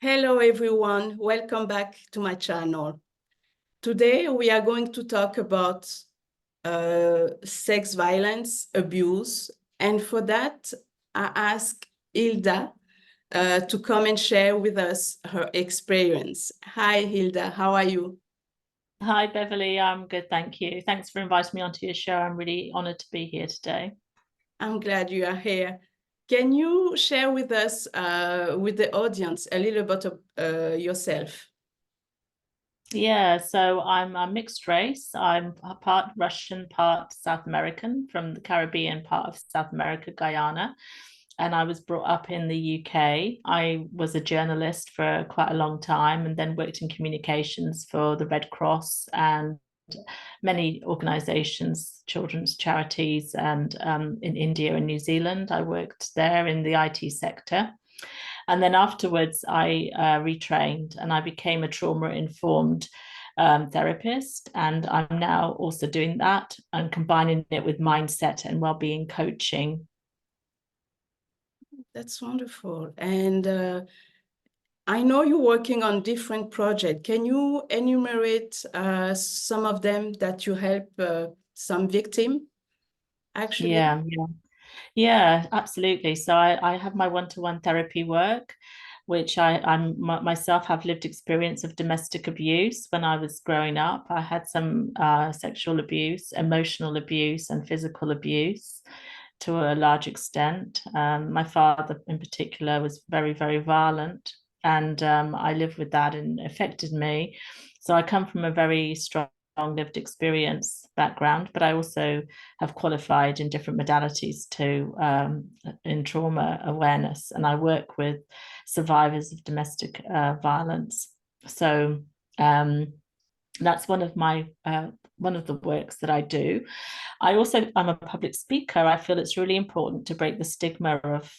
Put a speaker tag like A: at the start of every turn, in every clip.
A: Hello everyone, welcome back to my channel. Today we are going to talk about sex violence, abuse, and for that I ask Hilda to come and share with us her experience. Hi Hilda, how are you?
B: Hi, Beverley. I'm good, thank you. Thanks for inviting me onto your show. I'm really honored to be here today.
A: I'm glad you are here. Can you share with us, with the audience, a little bit of yourself?
B: Yeah, so I'm a mixed race. I'm a part Russian, part South American from the Caribbean part of South America, Guyana. And I was brought up in the UK. I was a journalist for quite a long time and then worked in communications for the Red Cross and many organizations, children's charities, and in India and New Zealand. I worked there in the IT sector. And then afterwards, I retrained and I became a trauma informed therapist. And I'm now also doing that and combining it with mindset and well-being coaching.
A: That's wonderful. And I know you're working on different projects. Can you enumerate some of them that you help some victim, actually?
B: Yeah, absolutely. So I have my one-to-one therapy work, which I'm myself have lived experience of domestic abuse when I was growing up. I had some sexual abuse, emotional abuse, and physical abuse to a large extent. My father, in particular, was very, very violent, and I lived with that and it affected me. So I come from a very strong lived experience background, but I also have qualified in different modalities to in trauma awareness, and I work with survivors of domestic violence. So that's one of the works that I do. I'm a public speaker. I feel it's really important to break the stigma of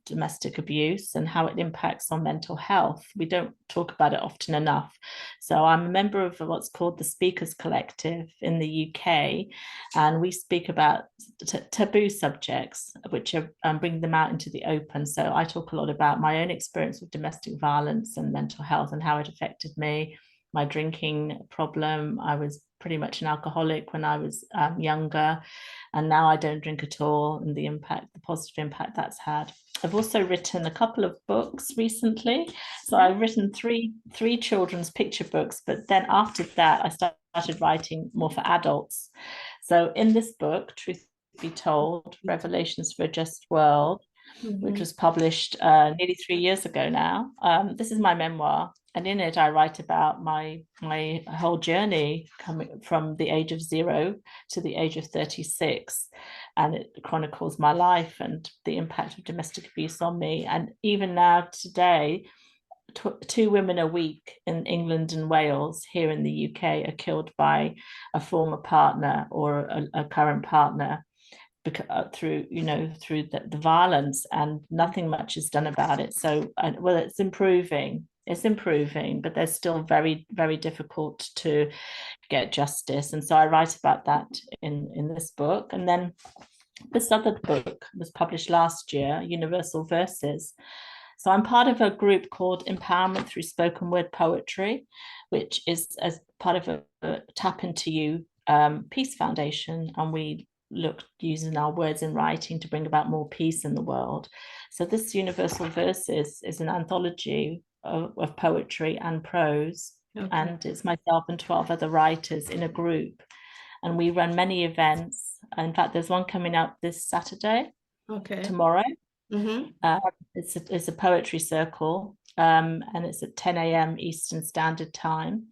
B: domestic abuse and how it impacts on mental health. We don't talk about it often enough. So I'm a member of what's called the Speakers Collective in the UK, and we speak about taboo subjects, which are bringing them out into the open. So I talk a lot about my own experience with domestic violence and mental health and how it affected me, my drinking problem. I was pretty much an alcoholic when I was younger, and now I don't drink at all, and the positive impact that's had. I've also written a couple of books recently. So I've written three children's picture books, but then after that, I started writing more for adults. So in this book, Truth Be Told, Revelations for a Just World, which was published nearly 3 years ago now. This is my memoir, and in it I write about my whole journey coming from the age of 0 to the age of 36, and it chronicles my life and the impact of domestic abuse on me. And even now today, 2 women a week in England and Wales, here in the UK, are killed by a former partner or a current partner through the violence, and nothing much is done about it. So well, it's improving, but there's still very, very difficult to get justice. And so I write about that in this book. And then this other book was published last year, Universal Verses. So I'm part of a group called Empowerment Through Spoken Word Poetry, which is as part of a Tap Into You Peace Foundation, and we look using our words in writing to bring about more peace in the world. So this Universal Verses is an anthology of poetry and prose, and it's myself and 12 other writers in a group, and we run many events. In fact, there's one coming up this Saturday, tomorrow. It's a poetry circle, and it's at 10 a.m. Eastern Standard Time,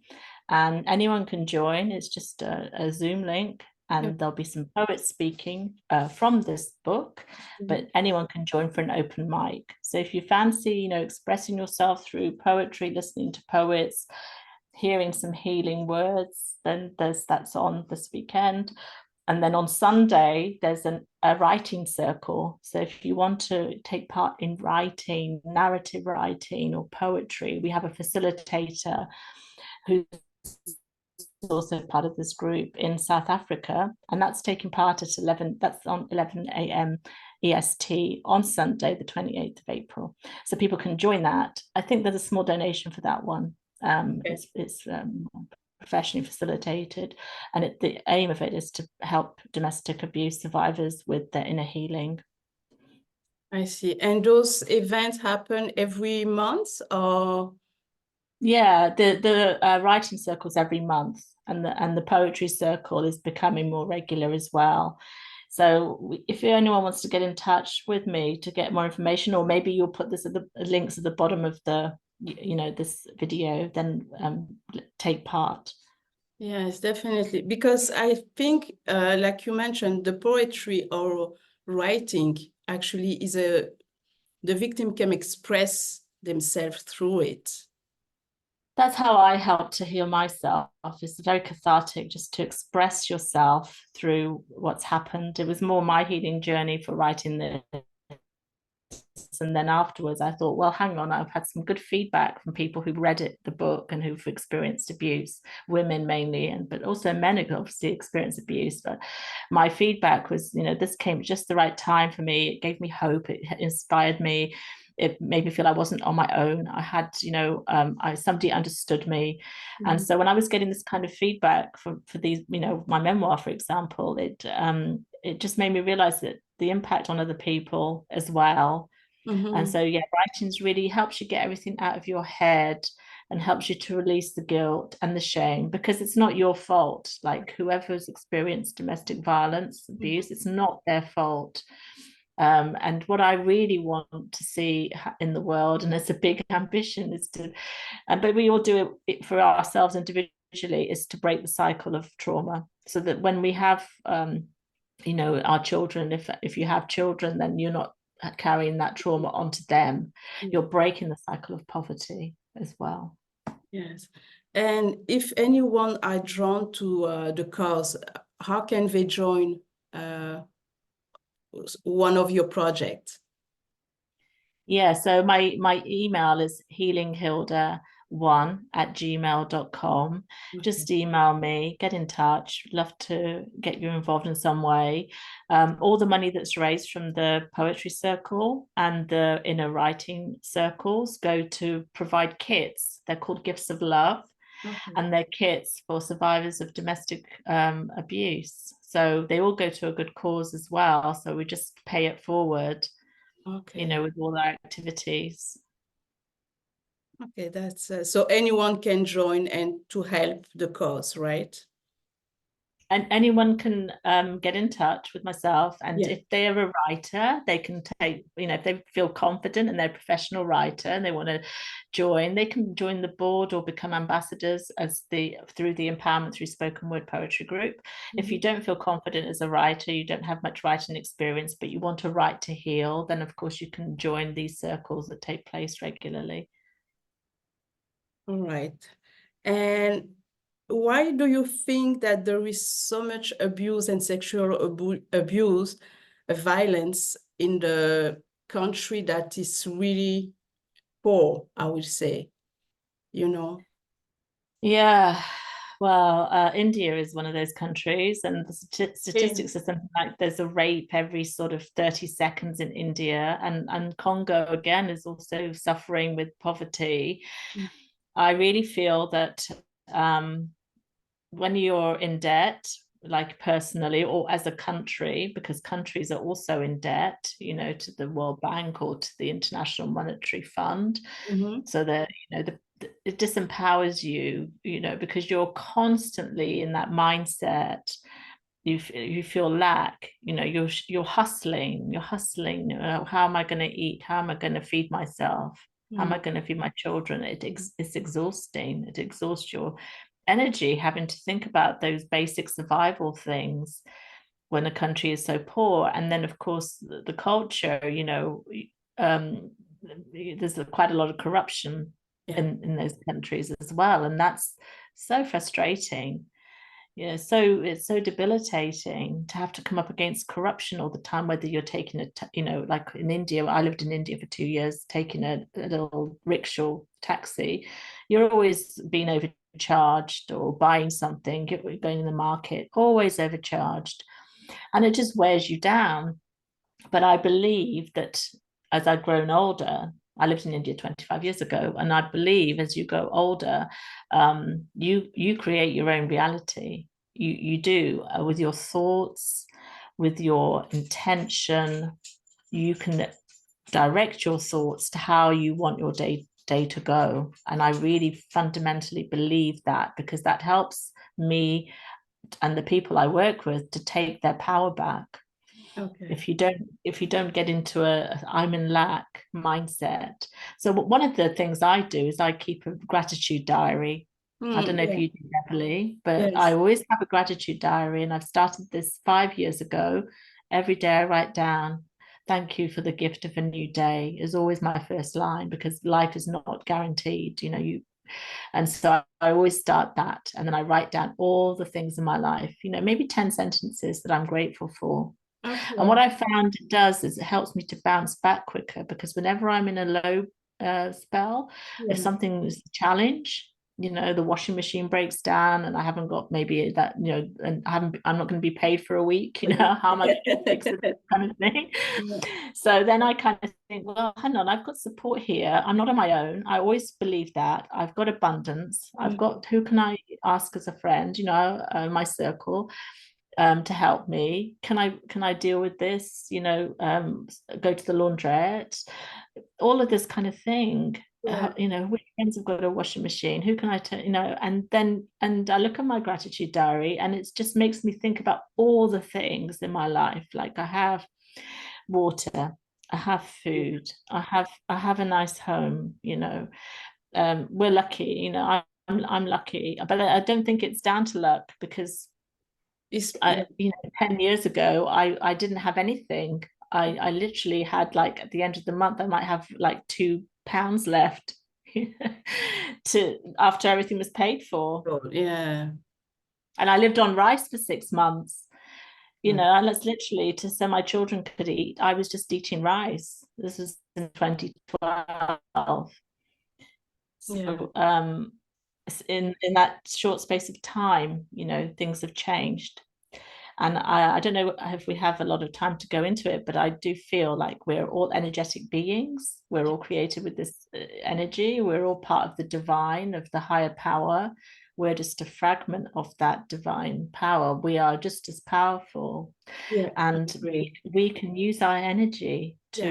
B: and anyone can join. It's just a Zoom link, and there'll be some poets speaking from this book, but anyone can join for an open mic. So if you fancy, expressing yourself through poetry, listening to poets, hearing some healing words, then that's on this weekend. And then on Sunday, there's a writing circle. So if you want to take part in writing, narrative writing, or poetry, we have a facilitator who's also part of this group in South Africa, and that's taking part at 11, that's on 11 a.m. EST on Sunday, the 28th of April. So people can join that. I think there's a small donation for that one.
A: Okay.
B: It's professionally facilitated, and the aim of it is to help domestic abuse survivors with their inner healing.
A: I see. And those events happen every month, or?
B: Yeah, the writing circles every month, and the poetry circle is becoming more regular as well. So if anyone wants to get in touch with me to get more information, or maybe you'll put this at the links at the bottom of the this video, then take part.
A: Yes, definitely. Because I think, like you mentioned, the poetry or writing actually is the victim can express themselves through it.
B: That's how I help to heal myself. It's very cathartic just to express yourself through what's happened. It was more my healing journey for writing this. And then afterwards, I thought, well, hang on, I've had some good feedback from people who've read the book and who've experienced abuse, women mainly, but also men who obviously experienced abuse. But my feedback was, this came at just the right time for me. It gave me hope. It inspired me. It made me feel I wasn't on my own. I had, somebody understood me. Mm-hmm. And so when I was getting this kind of feedback for these, my memoir, for example, it just made me realize that the impact on other people as well. Mm-hmm. And so, writing really helps you get everything out of your head and helps you to release the guilt and the shame, because it's not your fault. Like whoever's experienced domestic violence, abuse, it's not their fault. And what I really want to see in the world, and it's a big ambition, is to, but we all do it for ourselves individually, is to break the cycle of trauma, so that when we have, our children, if you have children, then you're not carrying that trauma onto them. You're breaking the cycle of poverty as well.
A: Yes. And if anyone are drawn to the cause, how can they join one of your projects?
B: Yeah, so my email is healinghilda1@gmail.com. Okay. Just email me, get in touch. Love to get you involved in some way. All the money that's raised from the poetry circle and the inner writing circles go to provide kits. They're called Gifts of Love. Okay. And they're kits for survivors of domestic abuse. So they all go to a good cause as well. So we just pay it forward. Okay. With all our activities.
A: Okay, that's so anyone can join and to help the cause, right?
B: And anyone can get in touch with myself, and if they're a writer, they can take, if they feel confident and they're a professional writer and they want to join, they can join the board or become ambassadors through the Empowerment Through Spoken Word Poetry group. Mm-hmm. If you don't feel confident as a writer, you don't have much writing experience, but you want to write to heal, then of course you can join these circles that take place regularly.
A: All right. And why do you think that there is so much abuse and sexual abuse, violence in the country that is really poor, I would say,
B: Yeah, well, India is one of those countries, and the statistics are something like there's a rape every sort of 30 seconds in India, and Congo again is also suffering with poverty. Mm. I really feel that when you're in debt, like personally or as a country, because countries are also in debt, to the World Bank or to the International Monetary Fund, so that it disempowers you, because you're constantly in that mindset. You feel lack, you're hustling. How am I going to eat? How am I going to feed myself? How am I going to feed my children? It's exhausting. It exhausts your energy having to think about those basic survival things when a country is so poor. And then of course the culture, there's quite a lot of corruption in those countries as well, and that's so frustrating. So it's so debilitating to have to come up against corruption all the time, whether you're taking like in India, I lived in India for 2 years, taking a little rickshaw taxi, you're always being overcharged, or buying something, going in the market, always overcharged. And it just wears you down. But I believe that as I've grown older, I lived in India 25 years ago, and I believe as you grow older, you create your own reality. You do, with your thoughts, with your intention. You can direct your thoughts to how you want your day to go. And I really fundamentally believe that, because that helps me and the people I work with to take their power back.
A: Okay.
B: If you don't get into a I'm in lack mindset. So one of the things I do is I keep a gratitude diary. I don't know if
A: Yeah.
B: you do, Beverley, but I
A: Yes.
B: always have a gratitude diary, and I've started this 5 years ago. Every day I write down, thank you for the gift of a new day, is always my first line, because life is not guaranteed. And so I always start that, and then I write down all the things in my life, maybe 10 sentences that I'm grateful for. And what
A: Okay.
B: I found it does is it helps me to bounce back quicker, because whenever I'm in a low spell, if
A: Yeah.
B: something is a challenge, the washing machine breaks down and I haven't got maybe that, and I'm not going to be paid for a week, how am I going to fix it, kind of thing.
A: Yeah.
B: So then I kind of think, well, hang on, I've got support here. I'm not on my own. I always believe that. I've got abundance. I've got, who can I ask as a friend, my circle, to help me. Can I deal with this? Go to the laundrette, all of this kind of thing.
A: Yeah.
B: Which friends have got a washing machine? Who can I tell? And I look at my gratitude diary, and it just makes me think about all the things in my life. Like, I have water, I have food, I have a nice home. We're lucky. I'm lucky, but I don't think it's down to luck, because
A: Yeah.
B: 10 years ago, I didn't have anything. I literally had, like, at the end of the month, I might have like £2 left to after everything was paid for.
A: Oh, yeah.
B: And I lived on rice for 6 months,
A: Mm.
B: and that's literally so my children could eat. I was just eating rice. This was in 2012.
A: Yeah.
B: So in that short space of time, things have changed. And I don't know if we have a lot of time to go into it, but I do feel like we're all energetic beings. We're all created with this energy. We're all part of the divine, of the higher power. We're just a fragment of that divine power. We are just as powerful.
A: Yeah. I
B: And
A: agree.
B: we can use our energy
A: Yeah.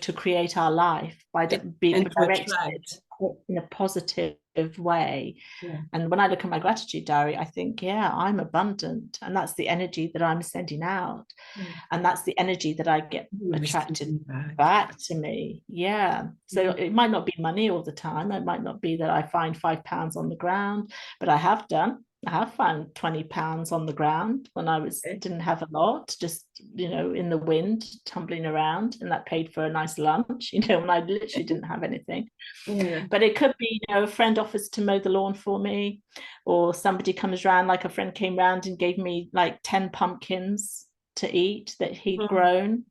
B: to create our life by being
A: And to
B: directed
A: attract.
B: in a positive way.
A: Yeah.
B: And when I look at my gratitude diary, I think, yeah, I'm abundant. And that's the energy that I'm sending out.
A: Yeah.
B: And that's the energy that I get
A: You're
B: attracted
A: receiving back.
B: back to me. Yeah. So
A: Yeah.
B: it might not be money all the time. It might not be that I find £5 on the ground, but I have done. I have found £20 on the ground when I
A: Okay.
B: didn't have a lot, just in the wind, tumbling around, and that paid for a nice lunch, when I literally didn't have anything.
A: Yeah.
B: But it could be, a friend offers to mow the lawn for me, or somebody comes around, like a friend came around and gave me like 10 pumpkins to eat that he'd
A: Mm.
B: grown,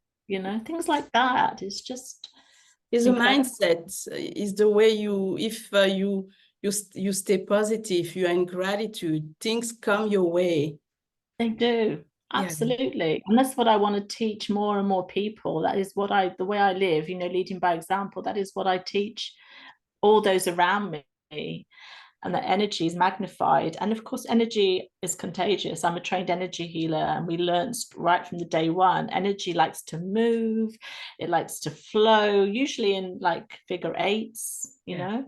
B: things like that. It's just
A: It's a
B: incredible.
A: mindset. Is the way if you stay positive, you are in gratitude, things come your way.
B: They do.
A: Yeah.
B: Absolutely. And that's what I want to teach more and more people. That is the way I live, leading by example. That is what I teach all those around me. And that energy is magnified. And of course, energy is contagious. I'm a trained energy healer, and we learned right from the day one, energy likes to move, it likes to flow, usually in like figure eights,
A: Yeah.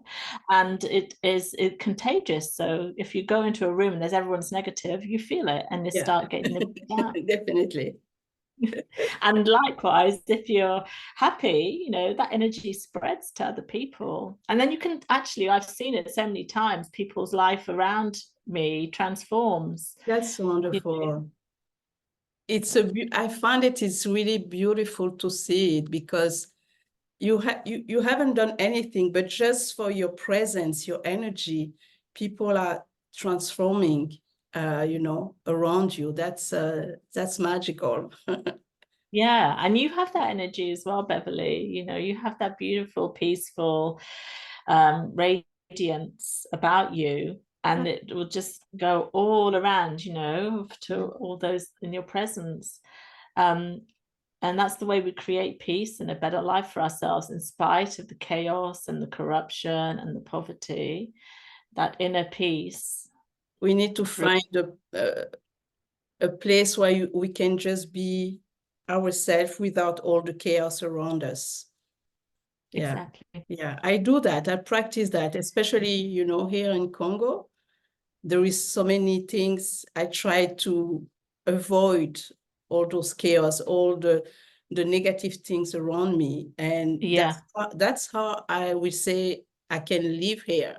B: and it contagious. So if you go into a room and there's everyone's negative, you feel it and you
A: Yeah.
B: start getting it down.
A: Definitely.
B: And likewise, if you're happy, that energy spreads to other people. And then you can actually, I've seen it so many times, people's life around me transforms.
A: That's
B: You know,
A: wonderful. I find it's really beautiful to see it, because you haven't done anything, but just for your presence, your energy, people are transforming, around you. That's magical.
B: Yeah, and you have that energy as well, Beverley. You have that beautiful, peaceful, radiant radiance about you, and it will just go all around, you know, to all those in your presence. And that's the way we create peace and a better life for ourselves, in spite of the chaos and the corruption and the poverty. That inner peace.
A: We need to find a place where we can just be ourselves without all the chaos around us. Yeah.
B: Exactly.
A: Yeah, I do that. I practice that, especially, you know, here in Congo. There is so many things I try to avoid, all those chaos, all the negative things around me. And
B: Yeah.
A: that's how I would say I can live here.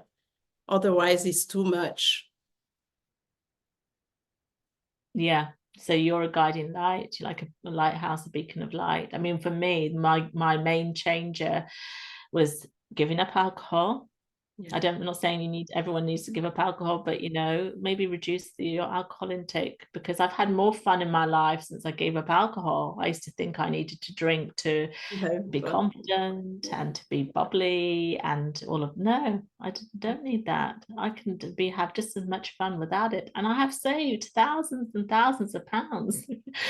A: Otherwise, it's too much.
B: Yeah. So you're a guiding light, you're like a lighthouse, a beacon of light. I mean, for me, my main changer was giving up alcohol.
A: Yeah.
B: I'm not saying everyone needs to give up alcohol, but you know, maybe reduce your alcohol intake, because I've had more fun in my life since I gave up alcohol. I used to think I needed to drink to be confident and to be bubbly and all of no, I don't need that. I can have just as much fun without it. And I have saved thousands and thousands of pounds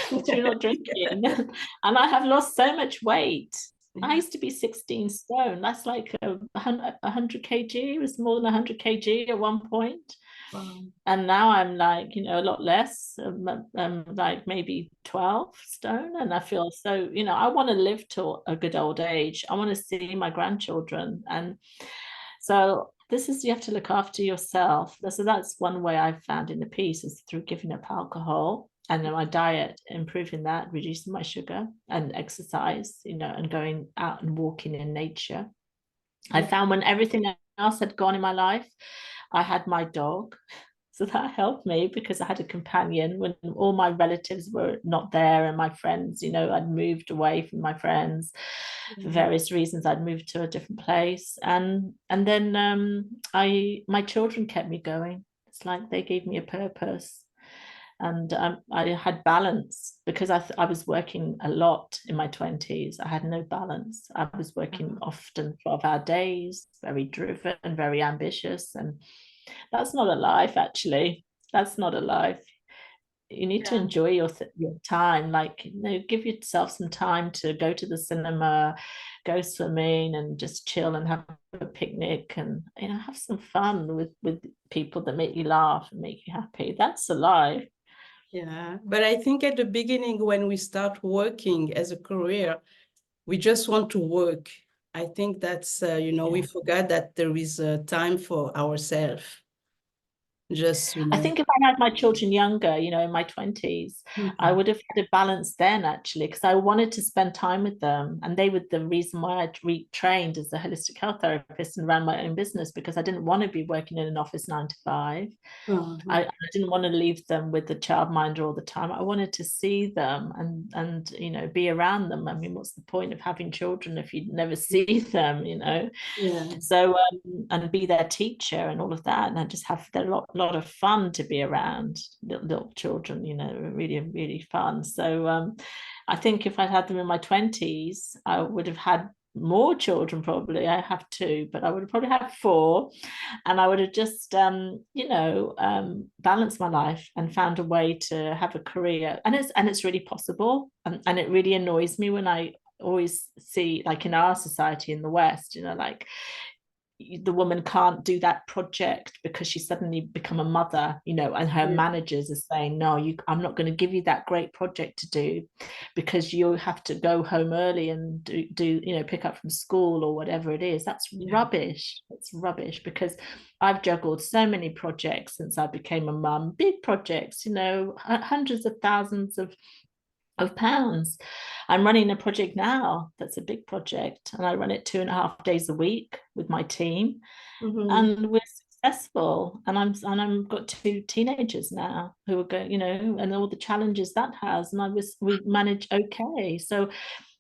B: through not drinking. And I have lost so much weight. I used to be 16 stone. That's like 100 kg. It was more than 100 kg at one point.
A: Wow.
B: And now I'm like, you know, a lot less, like maybe 12 stone. And I feel so, you know, I want to live till a good old age. I want to see my grandchildren. And so you have to look after yourself. So that's one way I've found in the peace, is through giving up alcohol. And then my diet, improving that, reducing my sugar and exercise, you know, and going out and walking in nature. I found when everything else had gone in my life, I had my dog. So that helped me, because I had a companion when all my relatives were not there, and my friends, you know, I'd moved away from my friends for various reasons. I'd moved to a different place. And then my children kept me going. It's like they gave me a purpose. And I had balance, because I was working a lot in my 20s. I had no balance. I was working often 12-hour days, very driven and very ambitious. And that's not a life, actually. That's not a life. You need to enjoy your time. Like, you know, give yourself some time to go to the cinema, go swimming, and just chill and have a picnic, and, you know, have some fun with people that make you laugh and make you happy. That's a life.
A: Yeah, but I think at the beginning, when we start working as a career, we just want to work. I think that's, you know, we forgot that there is a time for ourselves. Just, you know.
B: I think if I had my children younger, you know, in my 20s, I would have had a balance then, actually, because I wanted to spend time with them. And they were the reason why I retrained as a holistic health therapist and ran my own business, because I didn't want to be working in an office 9 to 5. I didn't want to leave them with the childminder all the time. I wanted to see them and you know, be around them. I mean, what's the point of having children if you never see them, you know? So and be their teacher and all of that, and I just have a lot of fun to be around little children, you know, really, really fun. So I think if I'd had them in my 20s, I would have had more children. Probably I have 2, but I would have probably had 4, and I would have just you know, balanced my life and found a way to have a career. And it's really possible, and it really annoys me when I always see, like, in our society in the West, you know, like, the woman can't do that project because she's suddenly become a mother, you know, and her managers are saying, no, I'm not going to give you that great project to do, because you have to go home early and do you know, pick up from school or whatever it is. That's rubbish. It's rubbish, because I've juggled so many projects since I became a mum, big projects, you know, hundreds of thousands of pounds. I'm running a project now that's a big project, and I run it 2.5 days a week with my team, and we're successful. And I'm got 2 teenagers now who are going, you know, and all the challenges that has, and we manage okay. So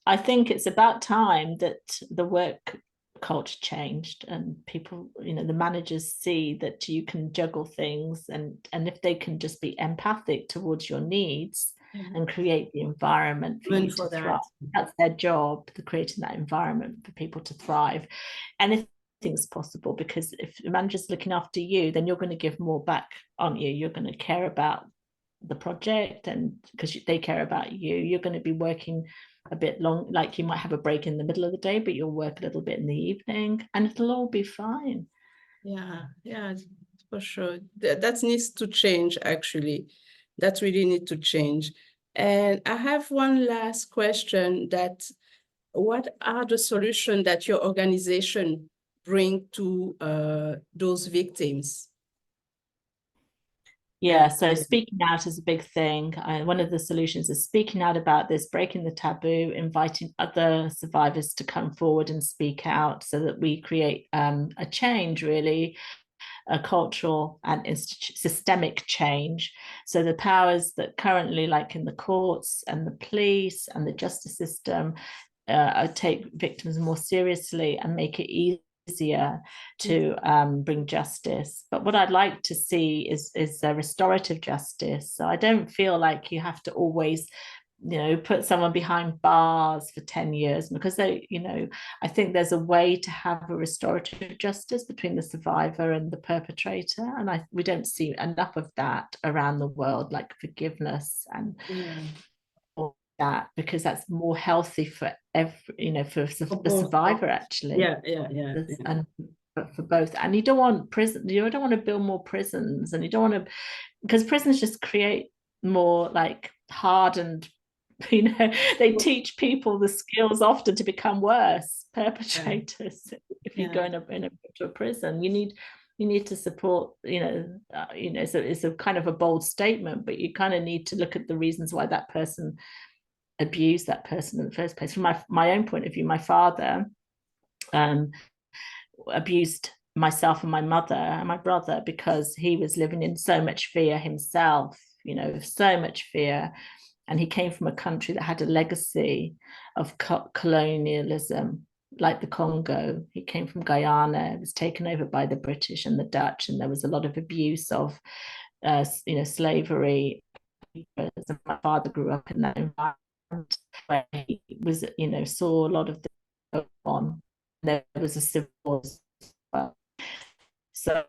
B: I think it's about time that the work culture changed, and people, you know, the managers see that you can juggle things, and if they can just be empathic towards your needs and create the environment for you to thrive. That's their job, creating that environment for people to thrive. And if anything's possible, because if the manager's looking after you, then you're going to give more back, aren't you? You're going to care about the project, and because they care about you, you're going to be working a bit long, like you might have a break in the middle of the day, but you'll work a little bit in the evening, and it'll all be fine.
A: Yeah, yeah, for sure. That needs to change, actually. That really need to change. And I have one last question, that what are the solutions that your organization bring to those victims?
B: Yeah, so speaking out is a big thing. One of the solutions is speaking out about this, breaking the taboo, inviting other survivors to come forward and speak out, so that we create a change, really, a cultural and systemic change. So the powers that currently, like in the courts and the police and the justice system, take victims more seriously and make it easier to bring justice. But what I'd like to see is a restorative justice. So I don't feel like you have to always, put someone behind bars for 10 years, because I think there's a way to have a restorative justice between the survivor and the perpetrator, and we don't see enough of that around the world, like forgiveness and that, because that's more healthy for the survivor, actually. And for both. And you don't want to build more prisons, and you don't want to, because prisons just create more like hardened, they teach people the skills often to become worse perpetrators. If you go into a prison, you need to support, so it's a kind of a bold statement, but you kind of need to look at the reasons why that person abused that person in the first place. From my own point of view, my father abused myself and my mother and my brother because he was living in so much fear himself, so much fear. And he came from a country that had a legacy of colonialism, like the Congo. He came from Guyana. It was taken over by the British and the Dutch, and there was a lot of abuse of slavery. My father grew up in that environment where he was, saw a lot of this go on. There was a civil war as well. So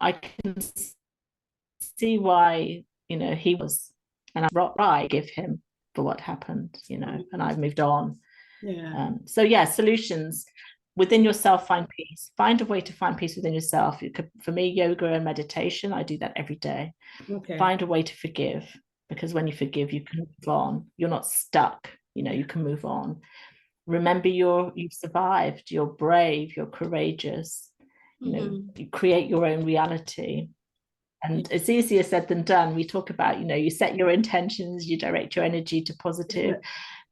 B: I can see why, he was, and I give him for what happened, and I've moved on. Solutions within yourself. Find a way to find peace within yourself. For me, yoga and meditation, I do that every day. Find a way to forgive, because when you forgive, you can move on. You're not stuck, you can move on. Remember, you've survived, you're brave, you're courageous. You create your own reality. And it's easier said than done. We talk about, you set your intentions, you direct your energy to positive.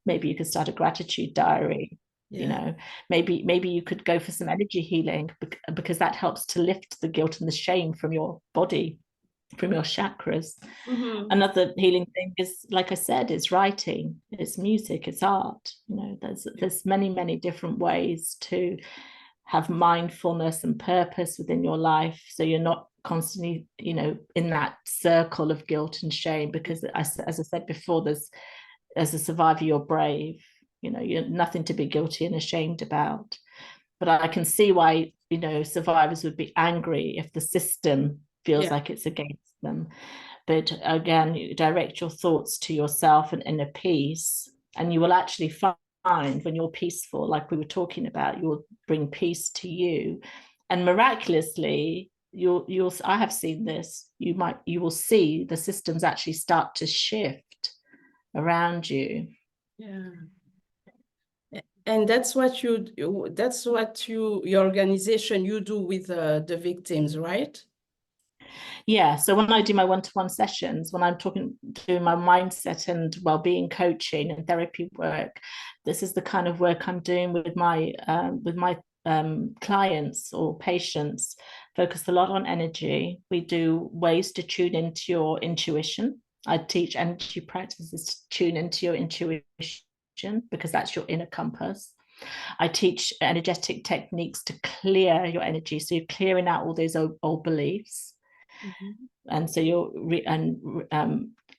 B: Maybe you could start a gratitude diary. Maybe you could go for some energy healing, because that helps to lift the guilt and the shame from your body, from your chakras. Another healing thing is, like I said, it's writing, it's music, it's art. There's many different ways to have mindfulness and purpose within your life, so you're not constantly in that circle of guilt and shame. Because as I said before, as a survivor, you're brave. You're nothing to be guilty and ashamed about. But I can see why survivors would be angry if the system feels like it's against them. But again, you direct your thoughts to yourself and inner peace, and you will actually find, when you're peaceful, like we were talking about, you'll bring peace to you. And miraculously, I have seen this, you will see the systems actually start to shift around you.
A: And that's what your organization, you do with the victims, right?
B: So when I do my one-to-one sessions, when I'm talking to my mindset and well-being coaching and therapy work, this is the kind of work I'm doing with my clients or patients. Focus a lot on energy. We do ways to tune into your intuition. I teach energy practices to tune into your intuition, because that's your inner compass. I teach energetic techniques to clear your energy, so you're clearing out all those old beliefs. And so you're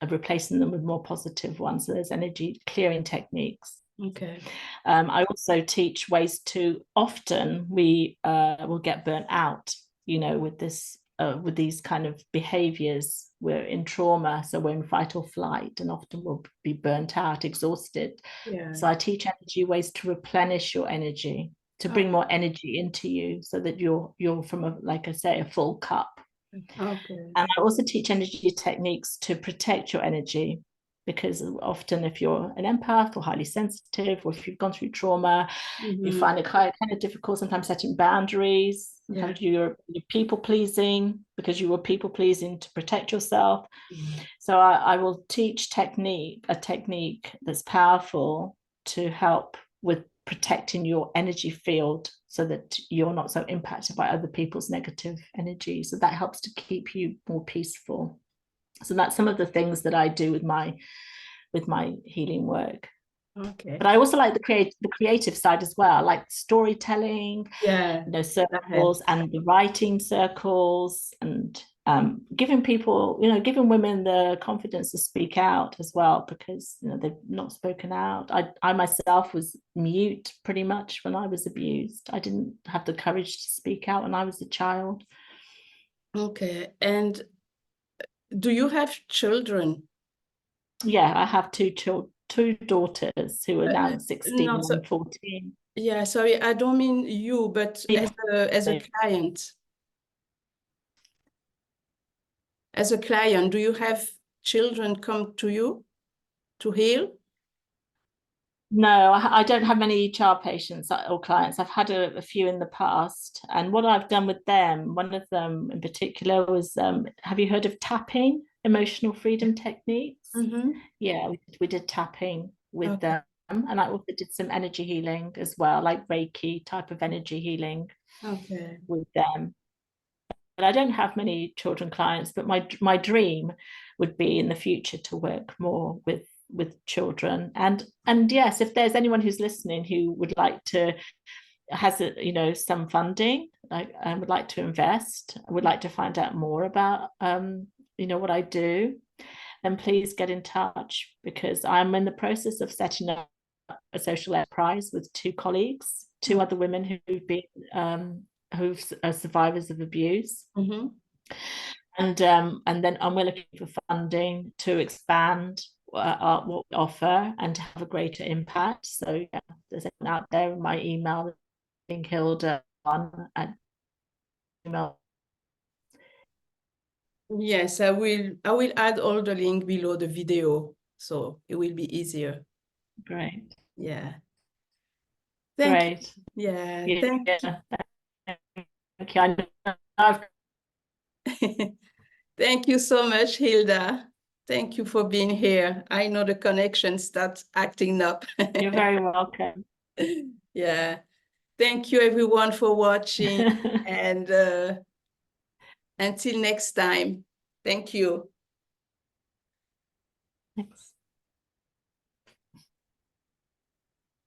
B: replacing them with more positive ones. So there's energy clearing techniques.
A: Okay.
B: I also teach ways to, often we will get burnt out, with this with these kind of behaviors. We're in trauma, so we're in fight or flight, and often we'll be burnt out, exhausted.
A: Yeah.
B: So I teach energy ways to replenish your energy, to bring more energy into you, so that you're from like I say, a full cup.
A: Okay.
B: And I also teach energy techniques to protect your energy, because often if you're an empath or highly sensitive, or if you've gone through trauma, you find it kind of difficult sometimes setting boundaries. Sometimes you're people pleasing because you were people pleasing to protect yourself. So I will teach a technique that's powerful to help with protecting your energy field, so that you're not so impacted by other people's negative energy. So that helps to keep you more peaceful. So that's some of the things that I do with my healing work.
A: Okay.
B: But I also like the creative side as well, like storytelling,
A: Yeah.
B: circles and the writing circles, and giving people, giving women the confidence to speak out as well, because they've not spoken out. I myself was mute pretty much when I was abused. I didn't have the courage to speak out when I was a child.
A: Okay. And do you have children?
B: Yeah, I have two daughters who are now 16
A: No, so
B: and 14.
A: yeah, sorry, I don't mean you, but as a client. As a client, do you have children come to you to heal?
B: No, I don't have many child patients or clients. I've had a few in the past. And what I've done with them, one of them in particular was, have you heard of tapping, emotional freedom techniques? Yeah, we did tapping with them. And I also did some energy healing as well, like Reiki type of energy healing with them. But I don't have many children clients, but my dream would be in the future to work more with children. And yes, if there's anyone who's listening who would like to, has some funding, like, would like to invest, would like to find out more about what I do, then please get in touch, because I'm in the process of setting up a social enterprise with two colleagues, two other women who've been who've are survivors of abuse. And then we're looking for funding to expand what we offer and to have a greater impact. So yeah, there's anyone out there in my email, I think Hilda at email.
A: Yes, I will add all the link below the video, so it will be easier.
B: Great.
A: Yeah.
B: Great.
A: You. Yeah,
B: yeah,
A: thank
B: yeah. Thank you.
A: Thank you so much, Hilda. Thank you for being here. I know the connection starts acting up.
B: You're very welcome.
A: Yeah. Thank you everyone for watching, and until next time. Thank you.
B: Thanks.